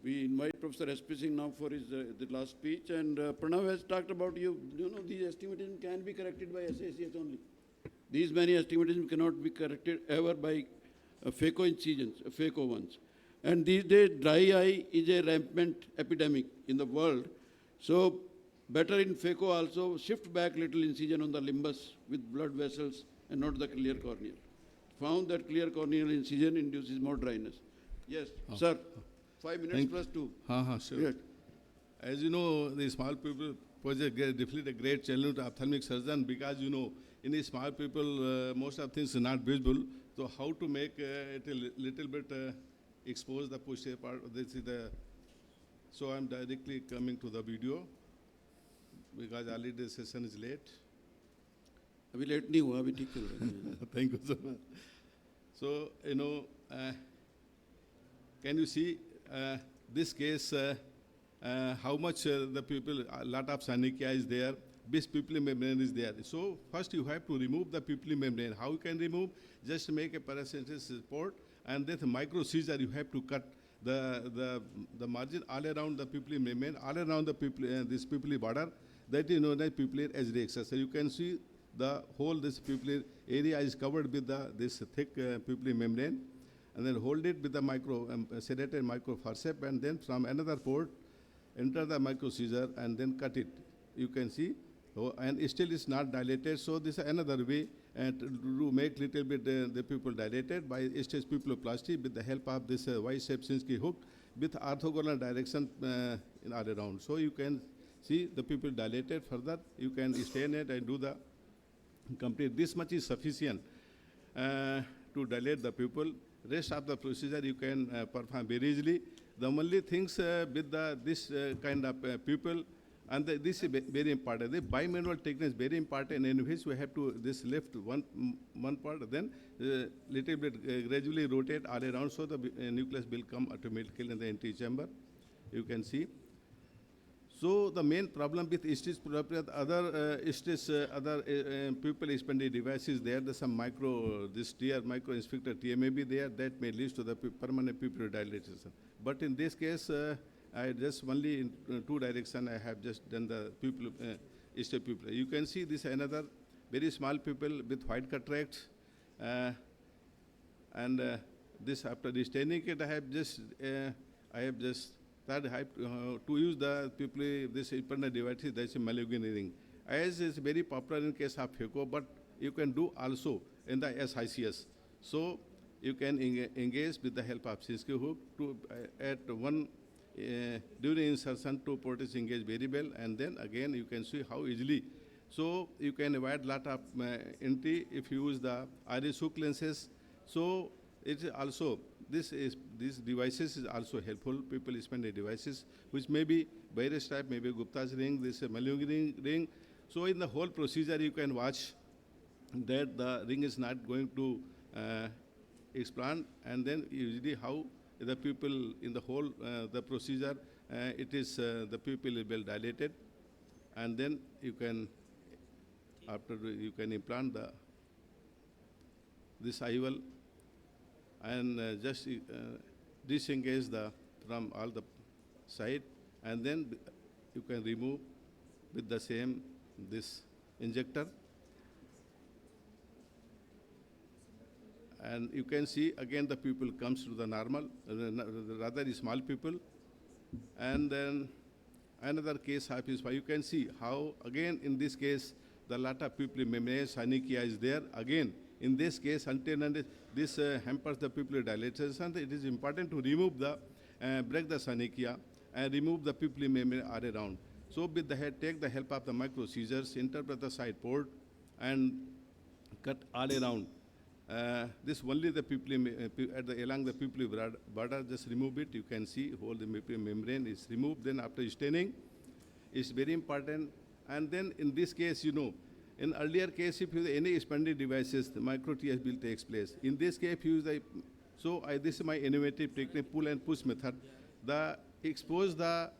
We invite Professor S.P. Singh now for his the last speech, and Pranav has talked about these astigmatism can be corrected by SACS only. These many astigmatism cannot be corrected ever by phaco incisions, phaco ones. And these days, dry eye is a rampant epidemic in the world. So better in phaco also shift back little incision on the limbus with blood vessels and not the clear cornea. Found that clear corneal incision induces more dryness. Yes, sir. 5 minutes plus 2. Sure. Yes. As you know, the small people pose definitely a great challenge to ophthalmic surgeon because, in the small people, most of things are not visible. So how to make it a little bit expose the posterior part? This is the. So I'm directly coming to the video because already the session is late. अभी late नहीं हुआ, अभी ठीक चल रहा है. Thank you so much. So, can you see this case, how much the people, a lot of synechiae is there, this pupillary membrane is there. So, first you have to remove the pupillary membrane. How you can remove? Just make a paracentric support, and then the micro scissor you have to cut the margin all around the pupillary membrane, all around the this pupillary border. That is known as pupillary edge. So you can see the whole this pupillary area is covered with this thick pupillary membrane, and then hold it with the sedated micro forceps, and then from another port enter the micro scissor and then cut it. You can see, and still it's not dilated. So this is another way to make little bit the pupil dilated by stage pupilloplasty with the help of this Y-Shapczynski hook with orthogonal direction in all around. So you can see the pupil dilated further. You can stain it and do the complete. This much is sufficient to dilate the pupil. Rest of the procedure you can perform very easily. The only things with this kind of pupil, and this is very important. The bimanual technique is very important, in which we have to this lift one part, then little bit gradually rotate all around, so the nucleus will come automatically in the antechamber. You can see. So the main problem with stitch other pupil expanding devices there. There's some micro inspector tear may be there that may lead to the permanent pupillary dilatation. But in this case, I just only in two directions I have just done the pupil pupil. You can see this another very small pupil with white cataract, and this after the staining it I have just that I have to use the pupillary this permanent device, that's a Malugin ring. As is very popular in case of phaco, but you can do also in the SICS. So you can engage with the help of Shapczynski hook to at one during insertion two port is engaged very well, and then again you can see how easily. So you can avoid lot of entry if you use the iris hook lenses. So it is also these devices is also helpful. People spend the devices which may be Bayes type, maybe Gupta's ring, this Malugin ring. So in the whole procedure you can watch that the ring is not going to expand, and then usually how the pupil in the whole the procedure it is the pupil is well dilated, and then you can you can implant this IOL and just disengage from all the side, and then you can remove with the same this injector. And you can see again the pupil comes to the normal, rather small pupil. And then another case is you can see how again in this case the latter pupillary membrane synechiae is there. Again in this case until this hampers the pupillary dilatation, it is important to remove break the synechiae and remove the pupillary membrane all around. So with the head, take the help of the micro scissors, interpret the side port and cut all around. This only the pupillary along the pupillary border, just remove it. You can see whole the membrane is removed. Then after staining, it's very important. And then in this case, in earlier case, if you use any expanded devices, the micro TS will takes place. In this case, if you use this is my innovative technique, pull and push method. The expose the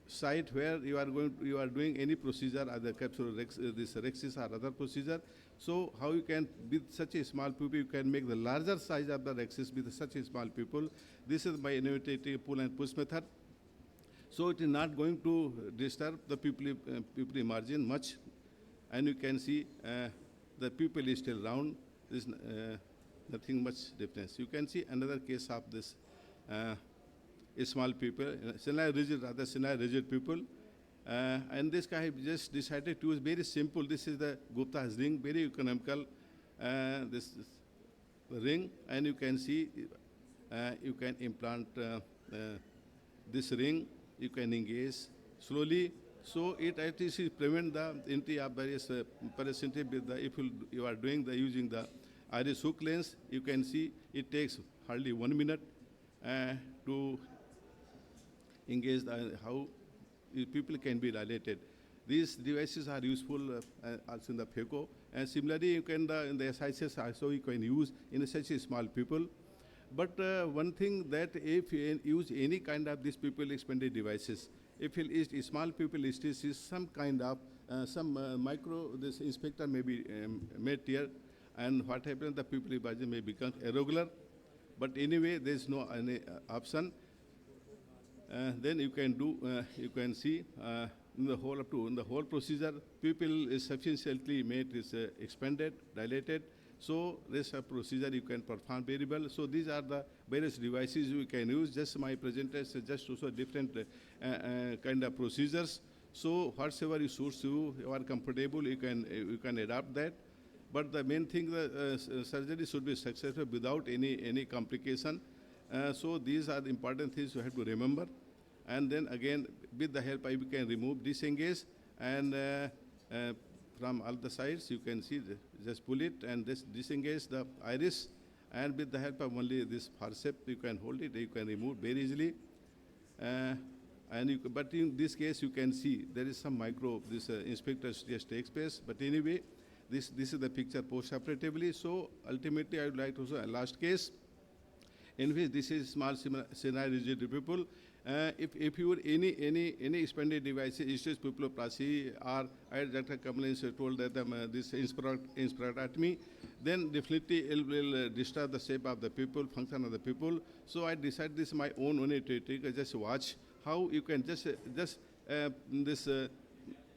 site where you are doing any procedure, either capsule this rhexis or other procedure. So how you can, with such a small pupil, you can make the larger size of the rhexis with such a small pupil. This is my innovative pull and push method. So it is not going to disturb the pupillary margin much. And you can see the pupil is still round. There's nothing much difference. You can see another case of this small pupil, rather semi-rigid pupil. And this guy just decided to use very simple. This is the Gupta's ring, very economical. This ring, and you can see you can implant this ring. You can engage slowly. So it at least prevent the entry of various parasympathetic with the, if you are doing the using the iris hook lens, you can see it takes hardly 1 minute to engage how people can be dilated. These devices are useful also in the phaco, and similarly you can in the SICS also you can use in such a small people. But one thing that if you use any kind of these pupil expanded devices, if it is small pupil is some kind of micro, this inspector may be made here, and what happens, the pupillary margin may become irregular. But anyway, there is no any option. Then you can do, you can see in the whole procedure, pupil is sufficiently made, is expanded, dilated. So this procedure you can perform very well. So these are the various devices you can use. Just my presentation just to show different kind of procedures. So whatever you suits you are comfortable, you can adapt that. But the main thing, the surgery should be successful without any complication. So these are the important things you have to remember. And then again, with the help, you can remove, disengage, and from all the sides, you can see, just pull it and disengage the iris. And with the help of only this forceps, you can hold it, you can remove very easily. But in this case, you can see there is some micro, this inspector just takes place. But anyway, this is the picture post-operatively. So ultimately, I would like to show a last case in which this is small semi-rigid people. If you any expanded devices, issues pupilloplasty, or as Dr. Kamlesh told that this inspirotomy, then definitely it will disturb the shape of the pupil, function of the pupil. So I decided this is my own only trick. Just watch how you can just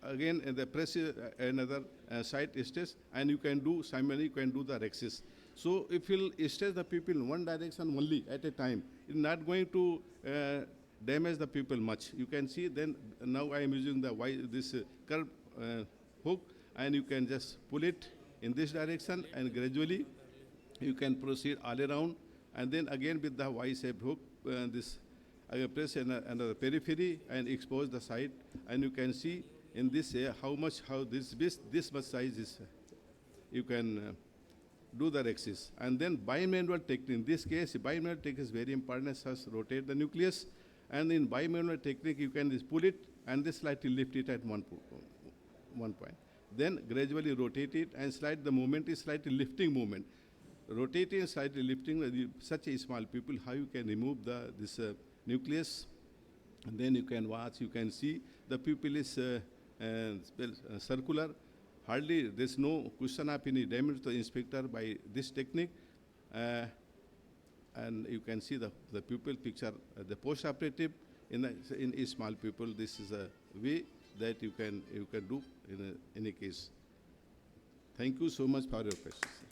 again the press another side stretch, and you can do simultaneously, you can do the rhexis. So if you stretch the pupil in one direction only at a time, it's not going to damage the pupil much. You can see then now I am using the this curved hook, and you can just pull it in this direction, and gradually you can proceed all around, and then again with the Y-shaped hook, this I press another periphery and expose the side, and you can see in this how this much size is. You can do the rhexis, and then bimanual technique. In this case, bimanual technique is very important. As rotate the nucleus, and in bimanual technique, you can just pull it and just slightly lift it at one point. Then gradually rotate it and slide. The movement is slightly lifting movement. Rotating and slightly lifting. Such a small pupil, how you can remove this nucleus, and then you can watch. You can see the pupil is circular. Hardly there's no question of any damage to the inspector by this technique. And you can see the pupil picture, the post-operative in a small pupil. This is a way that you can do in any case. Thank you so much for your questions.